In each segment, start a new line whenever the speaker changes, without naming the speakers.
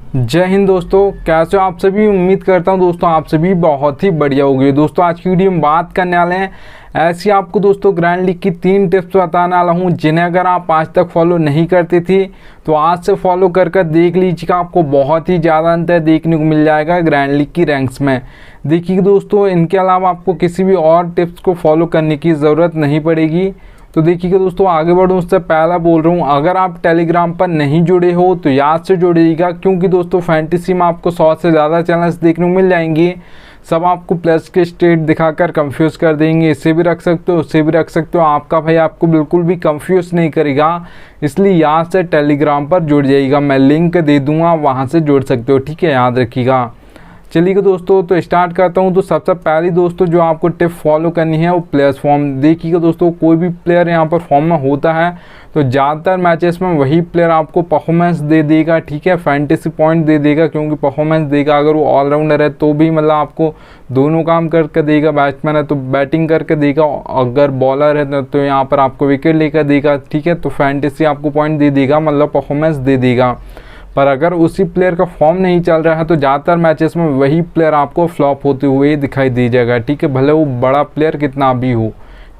जय हिंद दोस्तों, कैसे हो आप सभी। उम्मीद करता हूं दोस्तों आप सभी बहुत ही बढ़िया होंगे। दोस्तों आज की वीडियो में बात करने वाले हैं ऐसी आपको दोस्तों ग्रैंड लीग की 3 टिप्स बताने वाला हूं, जिन्हें अगर आप आज तक फॉलो नहीं करते थे तो आज से फॉलो कर देख लीजिएगा। आपको बहुत ही ज़्यादा अंतर देखने को मिल जाएगा ग्रैंड लीग की रैंक्स में। देखिए दोस्तों, इनके अलावा आपको किसी भी और टिप्स को फॉलो करने की ज़रूरत नहीं पड़ेगी। तो देखिएगा दोस्तों, आगे बढ़ूँ उससे पहला बोल रहा हूँ, अगर आप टेलीग्राम पर नहीं जुड़े हो तो याद से जुड़िएगा, क्योंकि दोस्तों फैंटेसी में आपको 100 से ज़्यादा चैनल्स देखने को मिल जाएंगे। सब आपको प्लस के स्टेट दिखाकर कंफ्यूज कर देंगे, इससे भी रख सकते हो उससे भी रख सकते हो। आपका भाई आपको बिल्कुल भी कंफ्यूज नहीं करेगा, इसलिए याद से टेलीग्राम पर जुड़ जाइएगा। मैं लिंक दे दूँगा, वहाँ से जुड़ सकते हो, ठीक है, याद रखिएगा। चलिए दोस्तों, तो स्टार्ट करता हूं। तो सबसे पहली दोस्तों जो आपको टिप फॉलो करनी है वो प्लेयर्स फॉर्म। देखिएगा दोस्तों, कोई भी प्लेयर यहां पर फॉर्म में होता है तो ज़्यादातर मैचेस में वही प्लेयर आपको परफॉर्मेंस दे देगा, ठीक है, फैंटेसी पॉइंट दे देगा, क्योंकि परफॉर्मेंस देगा। अगर वो ऑलराउंडर है तो भी मतलब आपको दोनों काम करके देगा, बैट्समैन है तो बैटिंग करके देगा, अगर बॉलर है तो यहाँ पर आपको विकेट लेकर देगा, ठीक है। तो फैंटेसी आपको पॉइंट दे देगा, मतलब परफॉर्मेंस दे देगा। पर अगर उसी प्लेयर का फॉर्म नहीं चल रहा है तो ज़्यादातर मैचेस में वही प्लेयर आपको फ्लॉप होते हुए दिखाई दे जाएगा, ठीक है, भले वो बड़ा प्लेयर कितना भी हो,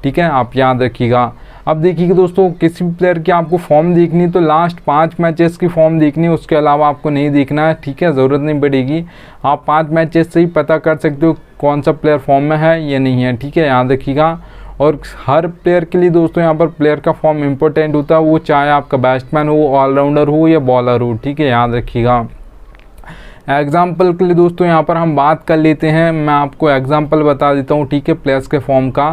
ठीक है, आप याद रखिएगा। अब देखिए दोस्तों, किसी भी प्लेयर की आपको फॉर्म देखनी तो लास्ट 5 मैचेस की फॉर्म देखनी है, उसके अलावा आपको नहीं देखना है, ठीक है, ज़रूरत नहीं पड़ेगी। आप 5 मैचेस से ही पता कर सकते हो कौन सा प्लेयर फॉर्म में है या नहीं है, ठीक है, याद रखिएगा। और हर प्लेयर के लिए दोस्तों यहाँ पर प्लेयर का फॉर्म इंपॉर्टेंट होता है, वो चाहे आपका बैट्समैन हो, ऑलराउंडर हो या बॉलर हो, ठीक है, याद रखिएगा। एग्जाम्पल के लिए दोस्तों यहाँ पर हम बात कर लेते हैं, मैं आपको एग्जाम्पल बता देता हूँ, ठीक है, प्लेयर्स के फॉर्म का।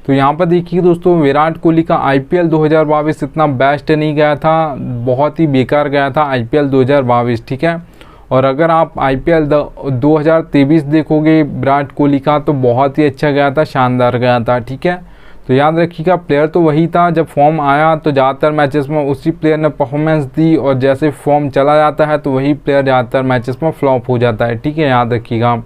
तो यहाँ पर देखिए दोस्तों, विराट कोहली का IPL 2022 इतना बेस्ट नहीं गया था, बहुत ही बेकार गया था IPL 2022, ठीक है। और अगर आप IPL 2023 देखोगे विराट कोहली का तो बहुत ही अच्छा गया था, शानदार गया था, ठीक है। तो याद रखिएगा, प्लेयर तो वही था, जब फॉर्म आया तो ज़्यादातर मैचेस में उसी प्लेयर ने परफॉर्मेंस दी, और जैसे फॉर्म चला जाता है तो वही प्लेयर ज़्यादातर मैचेस में फ्लॉप हो जाता है, ठीक है, याद रखिएगा।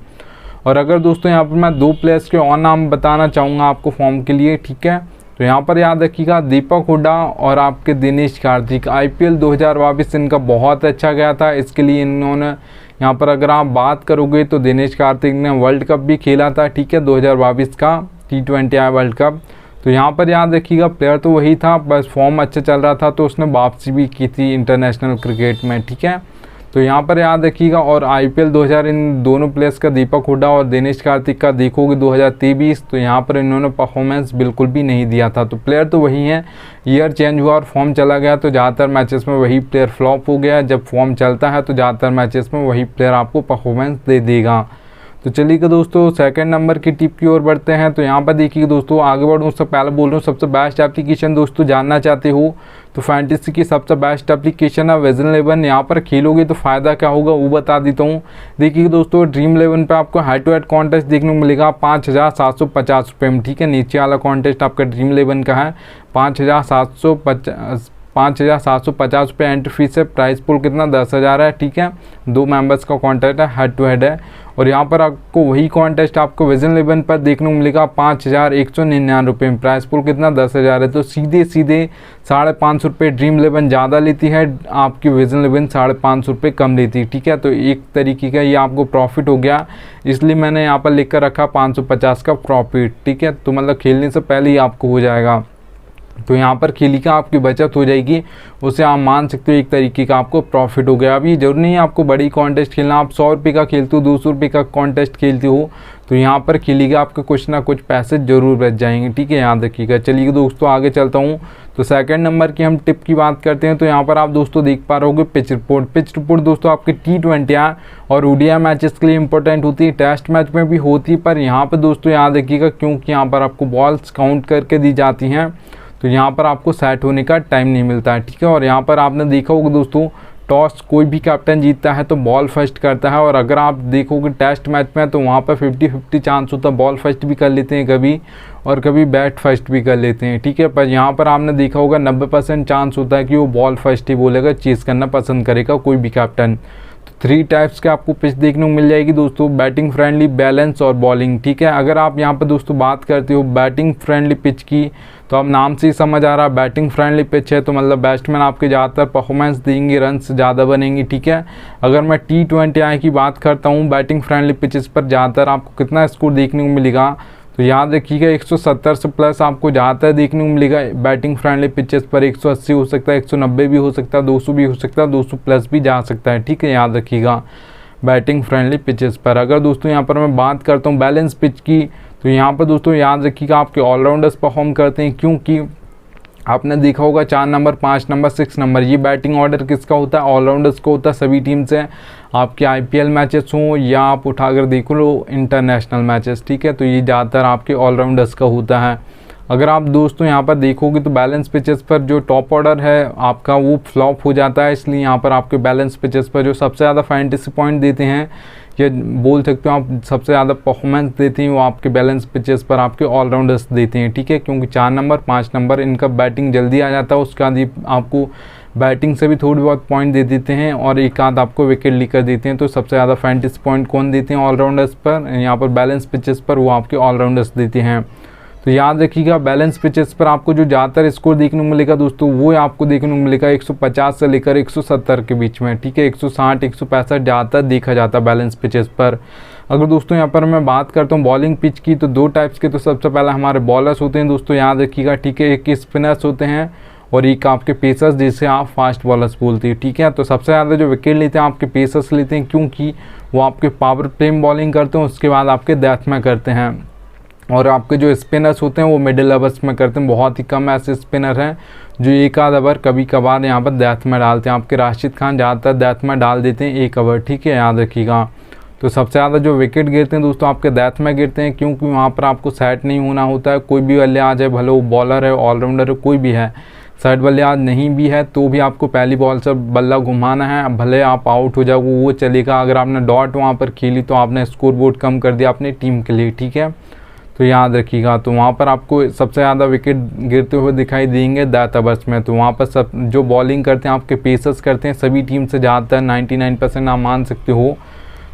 और अगर दोस्तों यहाँ पर मैं 2 प्लेयर्स के और नाम बताना चाहूँगा आपको फॉर्म के लिए, ठीक है। तो यहाँ पर याद रखिएगा, दीपक हुड्डा और आपके दिनेश कार्तिक, IPL 2022 इनका बहुत अच्छा गया था। इसके लिए इन्होंने यहाँ पर अगर आप बात करोगे तो दिनेश कार्तिक ने वर्ल्ड कप भी खेला था, ठीक है, 2022 का T20I वर्ल्ड कप। तो यहाँ पर याद रखिएगा, प्लेयर तो वही था, बस फॉर्म अच्छा चल रहा था तो उसने वापसी भी की थी इंटरनेशनल क्रिकेट में, ठीक है। तो यहाँ पर याद रखिएगा। और IPL 2000 इन दोनों प्लेयर्स का, दीपक हुड्डा और दिनेश कार्तिक का देखोगे 2023, तो यहाँ पर इन्होंने परफॉर्मेंस बिल्कुल भी नहीं दिया था। तो प्लेयर तो वही है, ईयर चेंज हुआ और फॉर्म चला गया तो ज़्यादातर मैचेस में वही प्लेयर फ्लॉप हो गया। जब फॉर्म चलता है तो ज़्यादातर मैचेस में वही प्लेयर आपको परफॉर्मेंस दे देगा। तो चलिए दोस्तों, सेकंड नंबर की टिप की ओर बढ़ते हैं। तो यहाँ पर देखिए दोस्तों, आगे बढ़ूँ उससे पहले बोल रहा हूँ, सबसे बेस्ट एप्लीकेशन दोस्तों जानना चाहते हो तो फैंटेसी की सबसे बेस्ट एप्लीकेशन है विजन 11। यहाँ पर खेलोगे तो फ़ायदा क्या होगा वो बता देता हूँ। देखिए दोस्तों, ड्रीम 11 पे आपको हेड टू हेड कॉन्टेस्ट देखने को मिलेगा 5750 रुपये में, ठीक है। नीचे वाला कॉन्टेस्ट आपका ड्रीम 11 का है 5750 रुपये एंट्री फीस है। प्राइस पूल कितना 10,000 है, ठीक है। 2 मेंबर्स का कॉन्टेस्ट है, हेड टू हेड है। और यहाँ पर आपको वही कॉन्टेस्ट आपको विजन 11 पर देखने को मिलेगा 5199 रुपये में। प्राइस पूल कितना 10,000 है। तो सीधे 550 रुपये ड्रीम 11 ज़्यादा लेती है, आपकी विजन 11 550 रुपये कम लेती है, ठीक है। तो एक तरीके का ये आपको प्रॉफिट हो गया, इसलिए मैंने यहाँ पर लिख कर रखा 550 का प्रॉफिट, ठीक है। तो मतलब खेलने से पहले ही आपको हो जाएगा। तो यहाँ पर खेली का आपकी बचत हो जाएगी, उसे आप मान सकते हो एक तरीके का आपको प्रॉफिट हो गया। अभी जरूरी नहीं है आपको बड़ी कॉन्टेस्ट खेलना, आप 100 रुपये का खेलते हो, 200 रुपये का कॉन्टेस्ट खेलते हो तो यहाँ पर खेलिएगा आपके कुछ ना कुछ पैसे जरूर बच जाएंगे, ठीक है, याद रखिएगा। चलिए दोस्तों, आगे चलता हूँ। तो सेकंड नंबर की हम टिप की बात करते हैं। तो यहाँ पर आप दोस्तों देख पा रहे होगे पिच रिपोर्ट। पिच रिपोर्ट दोस्तों आपके T20 और ODI मैचेस के लिए इंपॉर्टेंट होती है, टेस्ट मैच में भी होती है, पर यहाँ पर दोस्तों याद रखिएगा, क्योंकि यहाँ पर आपको बॉल्स काउंट करके दी जाती हैं तो यहाँ पर आपको सेट होने का टाइम नहीं मिलता है, ठीक है। और यहाँ पर आपने देखा होगा दोस्तों, टॉस कोई भी कैप्टन जीतता है तो बॉल फर्स्ट करता है। और अगर आप देखोगे टेस्ट मैच में तो वहाँ पर 50-50 चांस होता है, बॉल फर्स्ट भी कर लेते हैं कभी और कभी बैट फर्स्ट भी कर लेते हैं, ठीक है। पर यहाँ पर आपने देखा होगा 90% चांस होता है कि वो बॉल फर्स्ट ही बोलेगा, चेस करना पसंद करेगा कोई भी कैप्टन। 3 टाइप्स के आपको पिच देखने को मिल जाएगी दोस्तों, बैटिंग फ्रेंडली, बैलेंस और बॉलिंग। ठीक है, अगर आप यहाँ पर दोस्तों बात करते हो बैटिंग फ्रेंडली पिच की, तो अब नाम से ही समझ आ रहा है बैटिंग फ्रेंडली पिच है, तो मतलब बैट्समैन आपके ज़्यादातर परफॉर्मेंस देंगे, रन्स ज़्यादा बनेंगे। ठीक है, अगर मैं T20I की बात करता हूँ बैटिंग फ्रेंडली पिचेस पर ज़्यादातर आपको कितना स्कोर देखने को मिलेगा, तो याद रखिएगा 170 से प्लस आपको ज़्यादातर देखने को मिलेगा बैटिंग फ्रेंडली पिचेस पर। 180 हो सकता है, 190 भी हो सकता है, 200 भी हो सकता है, 200 प्लस भी जा सकता है। ठीक है, याद रखिएगा बैटिंग फ्रेंडली पिचेस पर। अगर दोस्तों यहाँ पर मैं बात करता हूँ बैलेंस पिच की, तो यहाँ पर दोस्तों याद रखिएगा आपके ऑलराउंडर्स परफॉर्म करते हैं, क्योंकि आपने देखा होगा 4 नंबर, 5 नंबर, 6 नंबर, ये बैटिंग ऑर्डर किसका होता है, ऑलराउंडर्स को होता है सभी टीम से, आपके IPL मैचेस हों या आप उठाकर देख लो इंटरनेशनल मैचेस। ठीक है, तो ये ज़्यादातर आपके ऑलराउंडर्स का होता है। अगर आप दोस्तों यहाँ पर देखोगे तो बैलेंस पिचेस पर जो टॉप ऑर्डर है आपका वो फ्लॉप हो जाता है, इसलिए यहाँ पर आपके बैलेंस पिचेस पर जो सबसे ज़्यादा फैंटेसी पॉइंट देते हैं, ये बोल सकते हो आप सबसे ज़्यादा परफॉर्मेंस देते हैं, वो आपके बैलेंस पिचेस पर आपके ऑलराउंडर्स देते हैं। ठीक है, क्योंकि 4 नंबर, 5 नंबर इनका बैटिंग जल्दी आ जाता है, उसके बाद ये आपको बैटिंग से भी थोड़ी बहुत पॉइंट दे देते हैं और एक आध आपको विकेट लेकर देते हैं। तो सबसे ज़्यादा फैंटेसी पॉइंट कौन देते हैं ऑलराउंडर्स पर, यहाँ पर बैलेंस पिचेस पर वो आपके ऑलराउंडर्स देते हैं। तो याद रखिएगा बैलेंस पिचेस पर आपको जो ज़्यादातर स्कोर देखने को मिलेगा दोस्तों, वो आपको देखने को मिलेगा 150 से लेकर 170 के बीच में। ठीक है, 160, 165 ज़्यादातर देखा जाता है बैलेंस पिचेस पर। अगर दोस्तों यहाँ पर मैं बात करता हूँ बॉलिंग पिच की, तो 2 टाइप्स के तो सबसे पहले हमारे बॉलर्स होते हैं दोस्तों, याद रखिएगा। ठीक है, एक स्पिनर्स होते हैं और एक आपके पेसर्स, जिसे आप फास्ट बॉलर्स बोलते हैं। ठीक है, तो सबसे ज़्यादा जो विकेट लेते हैं आपके पेसर्स लेते हैं, क्योंकि वो आपके पावर प्ले में बॉलिंग करते हैं, उसके बाद आपके डेथ में करते हैं। और आपके जो स्पिनर्स होते हैं वो मिडिल ओवर्स में करते हैं। बहुत ही कम ऐसे स्पिनर हैं जो एक आध ओवर कभी कभार यहाँ पर डेथ में डालते हैं। आपके राशिद खान ज़्यादातर डेथ में डाल देते हैं 1 ओवर। ठीक है, याद रखिएगा। तो सबसे ज़्यादा जो विकेट गिरते हैं दोस्तों आपके डेथ में गिरते हैं, क्योंकि वहाँ पर आपको सेट नहीं होना होता है। कोई भी बल्ले आ जाए, भले वो बॉलर है, ऑलराउंडर है, कोई भी है, सेट बल्लेबाज नहीं भी है तो भी आपको पहली बॉल से बल्ला घुमाना है, भले आप आउट हो जाओ वो चलेगा। अगर आपने डॉट वहाँ पर खेली तो आपने स्कोर बोर्ड कम कर दिया अपनी टीम के लिए। ठीक है, तो याद रखिएगा। तो वहाँ पर आपको सबसे ज़्यादा विकेट गिरते हुए दिखाई देंगे डेथ ओवर्स में। तो वहाँ पर सब जो बॉलिंग करते हैं आपके पेसर्स करते हैं, सभी टीम से ज़्यादातर 99% आप मान सकते हो।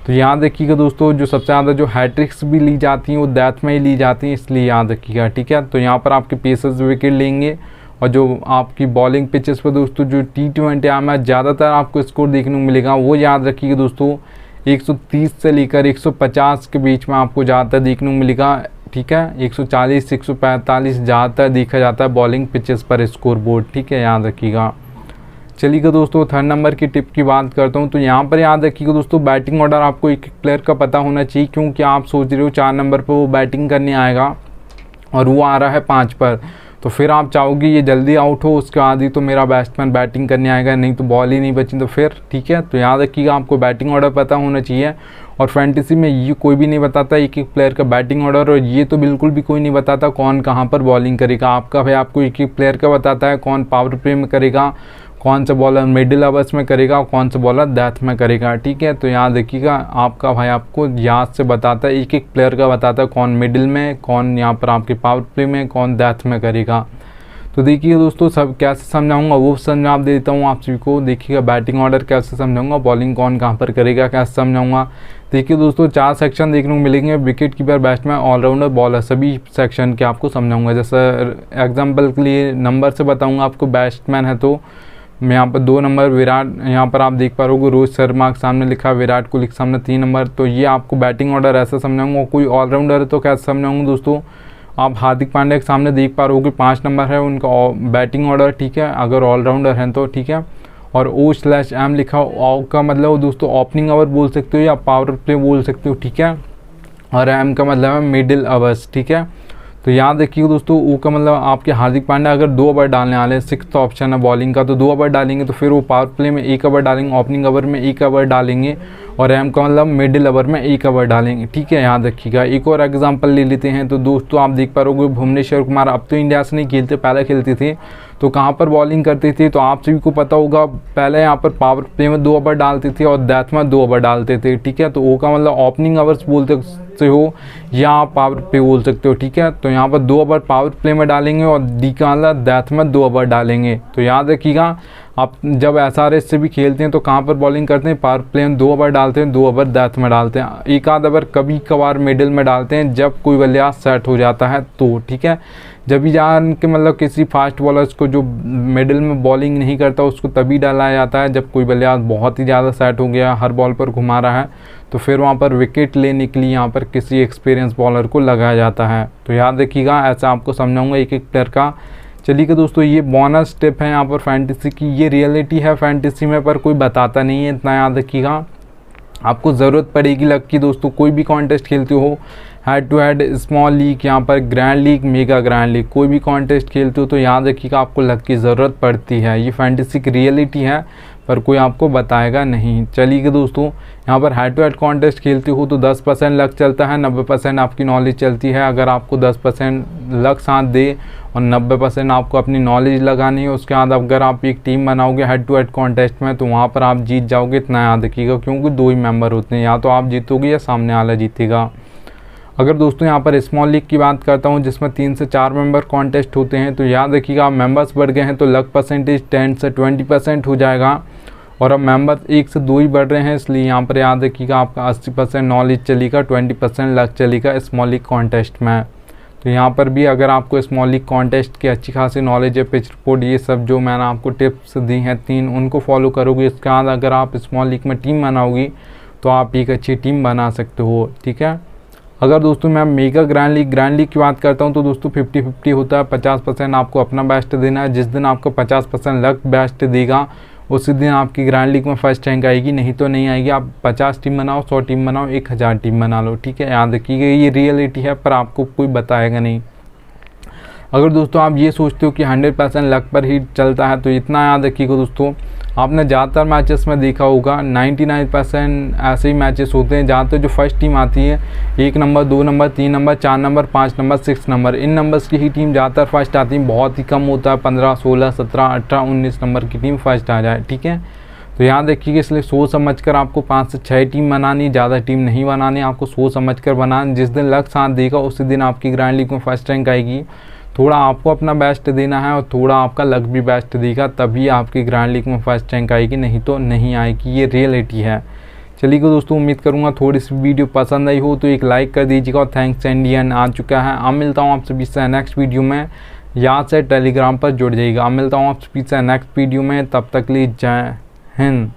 तो याद रखिएगा दोस्तों, जो सबसे ज़्यादा जो हैट्रिक्स भी ली जाती हैं वो डेथ में ही ली जाती हैं, इसलिए याद रखिएगा। ठीक है, तो यहाँ पर आपके पेसर्स विकेट लेंगे। और जो आपकी बॉलिंग पिचेस पर दोस्तों जो T20 में ज़्यादातर आपको स्कोर देखने को मिलेगा, वो याद रखिएगा दोस्तों 130 से लेकर 150 के बीच में आपको ज़्यादातर देखने को मिलेगा। ठीक है, 140, 145 ज़्यादातर देखा जाता है बॉलिंग पिचेस पर स्कोर बोर्ड। ठीक है, याद रखिएगा। चलिएगा दोस्तों 3rd नंबर की टिप की बात करता हूँ। तो यहाँ पर याद रखिएगा दोस्तों बैटिंग ऑर्डर आपको एक प्लेयर का पता होना चाहिए, क्योंकि आप सोच रहे हो 4 नंबर पर वो बैटिंग करने आएगा और वो आ रहा है 5 पर, तो फिर आप चाहोगे ये जल्दी आउट हो, उसके बाद ही तो मेरा बैट्समैन बैटिंग करने आएगा, नहीं तो बॉल ही नहीं बची तो फिर। ठीक है, तो याद रखिएगा आपको बैटिंग ऑर्डर पता होना चाहिए। और फैंटेसी में ये कोई भी नहीं बताता एक प्लेयर का बैटिंग ऑर्डर, और ये तो बिल्कुल भी कोई नहीं बताता कौन कहाँ पर बॉलिंग करेगा। आपका भाई आपको एक प्लेयर का बताता है कौन पावर प्ले में करेगा, कौन सा बॉलर मिडिल ओवर्स में करेगा और कौन सा बॉलर डेथ में करेगा। ठीक है, तो याद रखिएगा आपका भाई आपको याद से बताता है, एक प्लेयर का बताता है कौन मिडिल में, कौन यहाँ पर आपके पावर प्ले में, कौन डेथ में करेगा। तो देखिए दोस्तों सब कैसे समझाऊंगा वो समझा देता हूँ आप सभी को। देखिएगा बैटिंग ऑर्डर कैसे समझाऊंगा, बॉलिंग कौन कहाँ पर करेगा कैसे समझाऊंगा। देखिए दोस्तों 4 सेक्शन देखने को मिलेंगे, wicket keeper, batsman, all rounder, bowler, सभी सेक्शन के आपको समझाऊंगा। जैसे एग्जाम्पल के लिए नंबर से बताऊँगा आपको। बैट्समैन है तो मैं यहाँ पर 2 नंबर विराट, यहाँ पर आप देख पा रहे हो रोहित शर्मा के सामने लिखा, विराट कोहली के सामने 3 नंबर। तो ये आपको बैटिंग ऑर्डर ऐसा समझाऊंगा। कोई ऑलराउंडर है तो कैसे समझाऊंगा दोस्तों, आप हार्दिक पांड्या के सामने देख पा रहे हो कि 5 नंबर है उनका बैटिंग ऑर्डर। ठीक है, अगर ऑलराउंडर हैं तो। ठीक है, और O/M लिखा, ओ का मतलब दोस्तों ओपनिंग ओवर बोल सकते हो या पावर प्ले बोल सकते हो। ठीक है, और M का मतलब है मिडिल ओवर्स। ठीक है, तो याद रखिए दोस्तों O का मतलब आपके हार्दिक पांड्या अगर 2 ओवर डालने वाले हैं, 6th ऑप्शन है बॉलिंग का, तो 2 ओवर डालेंगे, तो फिर वो पावर प्ले में 1 ओवर डालेंगे, ओपनिंग ओवर में 1 ओवर डालेंगे, और M का मतलब मिडिल ओवर में 1 ओवर डालेंगे। ठीक है, याद रखिएगा। एक और एग्जांपल ले लेते हैं। तो दोस्तों आप देख पा रहे हो भुवनेश्वर कुमार अब तो इंडिया से नहीं खेलते, पहले खेलते थे, तो कहाँ पर बॉलिंग करते थे, तो आप सभी को पता होगा पहले यहाँ पर पावर प्ले में 2 ओवर डालते थे और डेथ में 2 ओवर डालते थे, ठीक है। तो ओ का मतलब ओपनिंग आवर्स बोल सकते हो या आप पावर प्ले बोल सकते हो, ठीक है। तो यहाँ पर 2 ओवर पावर प्ले में डालेंगे और डी का मतलब डेथ में 2 ओवर डालेंगे। तो याद रखिएगा आप जब SRH से भी खेलते हैं तो कहाँ पर बॉलिंग करते हैं, पावर प्ले में 2 ओवर डालते हैं, 2 ओवर डेथ में डालते हैं, एक आध ओवर कभी कभार मिडिल में डालते हैं जब कोई बल्लेबाज सेट हो जाता है तो, ठीक है। जब भी जान के मतलब किसी फास्ट बॉलर्स को जो मिडिल में बॉलिंग नहीं करता उसको तभी डाला जाता है जब कोई बल्लेबाज बहुत ही ज़्यादा सेट हो गया, हर बॉल पर घुमा रहा है, तो फिर वहाँ पर विकेट लेने के लिए यहाँ पर किसी एक्सपीरियंस बॉलर को लगाया जाता है। तो याद रखिएगा, ऐसा आपको समझाऊंगा एक एक प्लेयर का। चलिए कि दोस्तों ये बोनस टिप है यहाँ पर फैंटेसी की, ये रियलिटी है फैंटेसी में पर कोई बताता नहीं है, इतना याद रखिएगा। आपको ज़रूरत पड़ेगी लक की दोस्तों, कोई भी कॉन्टेस्ट खेलते हो, head to head, small league, यहाँ पर grand league, mega grand league, कोई भी कॉन्टेस्ट खेलते हो तो याद रखिएगा आपको लक की ज़रूरत पड़ती है। ये फैंटेसी की रियलिटी है पर कोई आपको बताएगा नहीं। चलिए दोस्तों यहाँ पर हेड टू हेड कॉन्टेस्ट खेलते हो तो 10% लक चलता है, 90% आपकी नॉलेज चलती है। अगर आपको 10% लक साथ दे और 90% आपको अपनी नॉलेज लगानी है, उसके बाद अगर आप एक टीम बनाओगे हेड टू हेड कॉन्टेस्ट में तो वहाँ पर आप जीत जाओगे, इतना याद रखिएगा, क्योंकि 2 ही मेंबर होते हैं, या तो आप जीतोगे या सामने वाला जीतेगा। अगर दोस्तों यहाँ पर स्मॉल लीग की बात करता हूँ जिसमें 3 से 4 मेंबर कॉन्टेस्ट होते हैं तो याद रखिएगा मेंबर्स बढ़ गए हैं तो लक परसेंटेज 10 से 20% हो जाएगा, और अब मेंबर 1 से 2 ही बढ़ रहे हैं, इसलिए यहाँ पर याद रखिएगा आपका 80% नॉलेज चलेगा, 20% लक चलेगा स्मॉल लीग कॉन्टेस्ट में। तो यहाँ पर भी अगर आपको स्मॉल लीग कॉन्टेस्ट की अच्छी खासी नॉलेज है, पिच रिपोर्ट, ये सब जो मैंने आपको टिप्स दी हैं 3, उनको फॉलो करोगे, इसके बाद अगर आप स्मॉल लीग में टीम बनाओगी तो आप एक अच्छी टीम बना सकते हो, ठीक है। अगर दोस्तों मैं मेगा ग्रैंड लीग की बात करता हूँ तो दोस्तों 50-50 होता है, 50% आपको अपना बेस्ट देना है। जिस दिन आपको 50% लक बेस्ट देगा उसी दिन आपकी ग्रैंड लीग में फर्स्ट रैंक आएगी, नहीं तो नहीं आएगी। आप 50 टीम बनाओ, 100 टीम बनाओ, 1000 टीम बना लो, ठीक है। याद रखिएगा ये रियलिटी है पर आपको कोई बताएगा नहीं। अगर दोस्तों आप ये सोचते हो कि 100% लक पर ही चलता है तो इतना याद रखिएगा दोस्तों, आपने ज़्यादातर मैचेस में देखा होगा 99% ऐसे ही मैचेस होते हैं जहाँ तक जो फर्स्ट टीम आती है 1 number, 2 number, 3 number, 4 number, 5 number, 6 number, इन नंबर्स की ही टीम ज़्यादातर फर्स्ट आती है। बहुत ही कम होता है 15, 16, 17, 18, 19 नंबर की टीम फर्स्ट आ जाए, ठीक है। तो याद रखिएगा, इसलिए सोच समझ कर आपको 5 से 6 टीम बनानी, ज़्यादा टीम नहीं बनानी, आपको सोच समझ कर बनाना। जिस दिन लक साथ देगा उसी दिन आपकी ग्रैंड लीग में फर्स्ट रैंक आएगी। थोड़ा आपको अपना बेस्ट देना है और थोड़ा आपका लक भी बेस्ट देगा, तभी आपकी ग्रैंड लीग में फर्स्ट रैंक आएगी, नहीं तो नहीं आएगी, ये रियलिटी है। चलिए दोस्तों, उम्मीद करूँगा थोड़ी सी वीडियो पसंद आई हो तो एक लाइक कर दीजिएगा, और थैंक्स इंडियन आ चुका है। अब मिलता हूँ आप सभी से नेक्स्ट वीडियो में, याद से टेलीग्राम पर जुड़ जाइएगा। अब मिलता हूँ आप सभी से नेक्स्ट वीडियो में, तब तक के लिए जय हिंद।